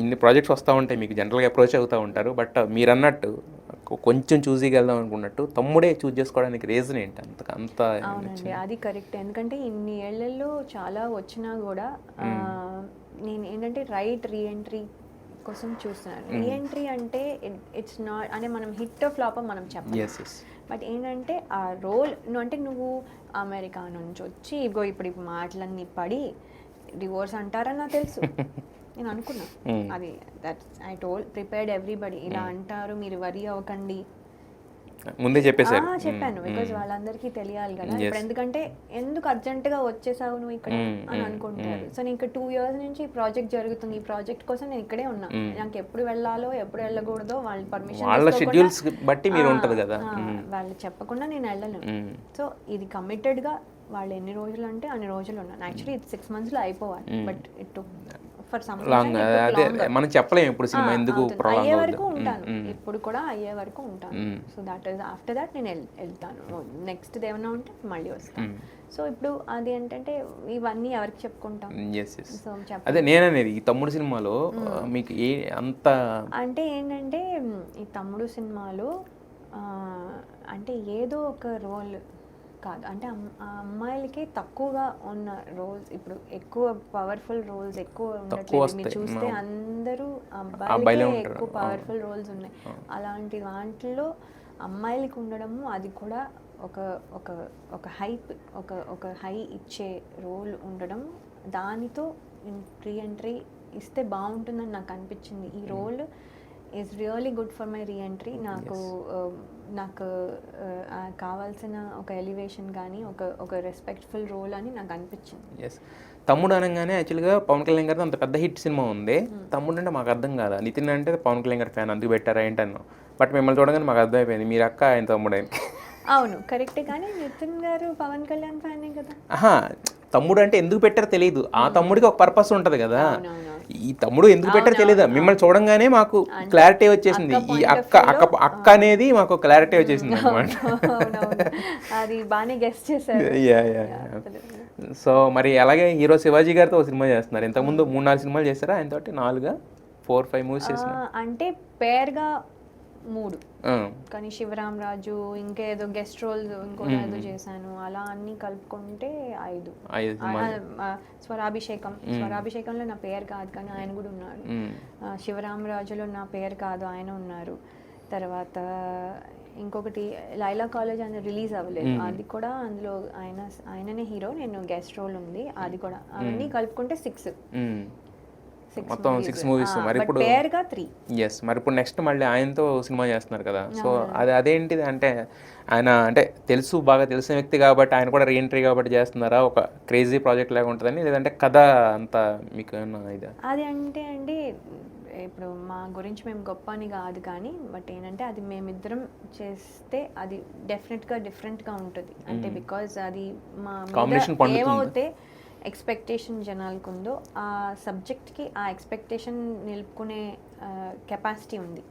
ఇన్ని ప్రాజెక్ట్స్ వస్తూ ఉంటాయి మీకు జనరల్గా అప్రోచ్ అవుతూ ఉంటారు. బట్ మీరన్నట్టు కొంచెం చూసీగా వెళ్దాం అనుకున్నట్టు తమ్ముడే చూస్ చేసుకోవడానికి రీజన్ ఏంటి అంత అవునండి, అది కరెక్ట్. ఎందుకంటే ఇన్ని ఏళ్లలో చాలా వచ్చినా కూడా నేను ఏంటంటే రైట్ రీఎంట్రీ కోసం చూస్తున్నాను. రీఎంట్రీ అంటే ఇట్స్ నాట్ అంటే మనం హిట్ ఫ్లాప్ మనం చెప్పాలి. బట్ ఏంటంటే ఆ రోల్ అంటే నువ్వు అమెరికా నుంచి వచ్చి ఇప్పుడు మాటలన్నీ పడి డివోర్స్ అంటారని నాకు తెలుసు. నేను అనుకున్నా అది ఐ టోల్డ్ ప్రిపేర్డ్ ఎవ్రీబడి ఇలా అంటారు మీరు వరీ అవ్వకండి ముందే చెప్పేసారు. చెప్పాను బికాజ్ వాళ్ళందరికీ తెలియాలి కదా. ఇప్పుడు ఎందుకంటే ఎందుకు అర్జెంటుగా వచ్చేసావు నువ్వు ఇక్కడ అని అనుకుంటారు. సో నేను ఇక్కడ 2 years నుంచి ఈ ప్రాజెక్ట్ జరుగుతుంది. ఈ ప్రాజెక్ట్ కోసం నేను ఇక్కడే ఉన్నా. నాకు ఎప్పుడు వెళ్ళాలో ఎప్పుడు వెళ్ళకూడదో వాళ్ళ పర్మిషన్ వాళ్ళ షెడ్యూల్స్ బట్టి మీరు ఉంటది కదా. వాళ్ళు చెప్పకుండా నేను వెళ్ళను. సో ఇది కమిటెడ్గా వాళ్ళు ఎన్ని రోజులు అంటే అన్ని రోజులు ఉన్నాను. యాక్చువల్లీ ఇది 6 months అయిపోవాలి. బట్ ఇట్ ఫర్ సమ్ మనం చెప్పలేము ఇప్పుడు సినిమా ఎందుకు అయ్యే వరకు ఉంటాను. ఇప్పుడు కూడా అయ్యే వరకు ఉంటాను. So that is after that నేను వెళ్తాను. నెక్స్ట్ ఏమైనా ఉంటే మళ్ళీ వస్తాను. సో ఇప్పుడు అది ఏంటంటే ఇవన్నీ ఎవరికి చెప్పుకుంటాం. సో అదే నేననేది ఈ తమ్ముడు సినిమాలో మీకు ఏ అంత అంటే ఏంటంటే ఈ తమ్ముడు సినిమాలో అంటే ఏదో ఒక రోల్ కాదు, అంటే ఆ అమ్మాయిలకి తక్కువగా ఉన్న రోల్స్ ఇప్పుడు ఎక్కువ పవర్ఫుల్ రోల్స్ ఎక్కువ ఉండట్లేదు. మీరు చూస్తే అందరూ అబ్బాయిలకే ఎక్కువ పవర్ఫుల్ రోల్స్ ఉన్నాయి. అలాంటి వాటిల్లో అమ్మాయిలకి ఉండడము అది కూడా ఒక ఒక ఒక హైప్ ఒక హై ఇచ్చే రోల్ ఉండడం, దానితో రీఎంట్రీ ఇస్తే బాగుంటుందని నాకు అనిపించింది. ఈ role is really good for my reentry. నాకు కావాల్సిన ఒక ఎలివేషన్ కానీ ఒక రెస్పెక్ట్ఫుల్ రోల్ అని నాకు అనిపించింది. ఎస్, తమ్ముడు అనగానే యాక్చువల్గా పవన్ కళ్యాణ్ గారితో అంత పెద్ద హిట్ సినిమా ఉంది. తమ్ముడు అంటే మాకు అర్థం కాదా, నితిన్ అంటే పవన్ కళ్యాణ్ గారి ఫ్యాన్ అందుకు పెట్టారా ఏంటన్నా. బట్ మిమ్మల్ని చూడగానే మాకు అర్థమైపోయింది మీరు అక్క ఆయన తమ్ముడు అని. అవును కరెక్టే, కానీ నితిన్ గారు పవన్ కళ్యాణ్ ఫ్యానే కదా. తమ్ముడు అంటే ఎందుకు పెట్టారో తెలియదు. ఆ తమ్ముడికి ఒక పర్పస్ ఉంటుంది కదా. ఈ తమ్ముడు ఎందుకు పెట్టారో తెలియదు. మిమ్మల్ని చూడంగానే మాకు క్లారిటీ వచ్చేసింది. ఈ అక్క అనేది మాకు క్లారిటీ వచ్చేసింది అనమాట. అది బాగానే గెస్ చేశారు. సో మరి అలాగే హీరో శివాజీ గారితో ఒక సినిమా చేస్తున్నారు. ఇంతకుముందు 3-4 సినిమాలు చేస్తారా ఆయనతో? 4-5 మూవీస్ చేసిన అంటే పేరుగా 3, కానీ శివరాం రాజు ఇంకేదో గెస్ట్ రోల్స్ ఇంకో ఏదో చేశాను. అలా అన్ని కలుపుకుంటే 5. స్వరాభిషేకంలో నా పేరు కాదు కానీ ఆయన కూడా ఉన్నాడు. శివరాం రాజులో నా పేరు కాదు ఆయన ఉన్నారు. తర్వాత ఇంకొకటి లైలా కాలేజ్ అని రిలీజ్ అవ్వలేదు, అది కూడా అందులో ఆయననే హీరో, నేను గెస్ట్ రోల్ ఉంది. అది కూడా అవన్నీ కలుపుకుంటే 6 మొత్తం 6 మూవీస్. మరి ఇప్పుడు ఎస్, మరి ఇప్పుడు నెక్స్ట్ మళ్ళీ ఆయనతో సినిమా చేస్తున్నారు కదా. సో అదేంటిది అంటే ఆయన అంటే బాగా తెలిసిన వ్యక్తి కాబట్టి ఆయన కూడా రీఎంట్రీ కాబట్టి చేస్తున్నారా, ఒక క్రేజీ ప్రాజెక్ట్ లాగా ఉంటుందని, లేదంటే కథ అంతా మీకు ఇది అది అంటే అండి ఇప్పుడు మా గురించి మేము గొప్ప అని కాదు కానీ బట్ ఏంటంటే అది మేమిద్దరం చేస్తే అది డెఫినెట్గా డిఫరెంట్గా ఉంటుంది. అంటే బికాజ్ అది మా ఏమవుతే ఎక్స్పెక్టేషన్ జనాలకు ఉందో ఆ సబ్జెక్ట్కి ఆ ఎక్స్పెక్టేషన్ నిలుపుకునే కెపాసిటీ ఉంది.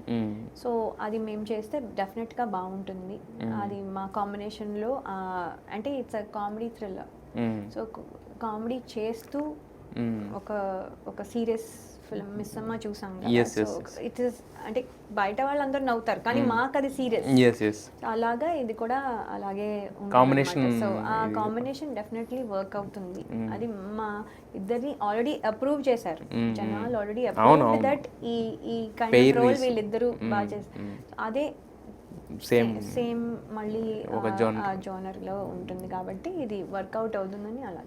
సో అది మేము చేస్తే డెఫినెట్గా బాగుంటుంది. అది మా కాంబినేషన్లో అంటే it's a comedy thriller. So comedy చేస్తూ ఒక సీరియస్ ఫిల్మ్ మిస్సమ్మ చూసాం కదా. ఇట్ ఇస్ అంటే బయట వాళ్ళందరూ నవ్వుతారు కానీ మాకు అది సీరియస్. అలాగా ఇది కూడా అలాగే కాంబినేషన్. సో ఆ కాంబినేషన్ డెఫినెట్లీ వర్క్ అవుతుంది. అది మా ఇద్దరిని ఆల్రెడీ అప్రూవ్ చేశారు జనాలు, ఆల్రెడీ అప్రూవ్ దట్ ఈ కైండ్ ఆఫ్ రోల్ వీళ్ళిద్దరూ బాగా చేస్తారు. అదే సేమ్ మళ్ళీ ఆ జోనర్ లో ఉంటుంది కాబట్టి ఇది వర్కౌట్ అవుతుందని అలా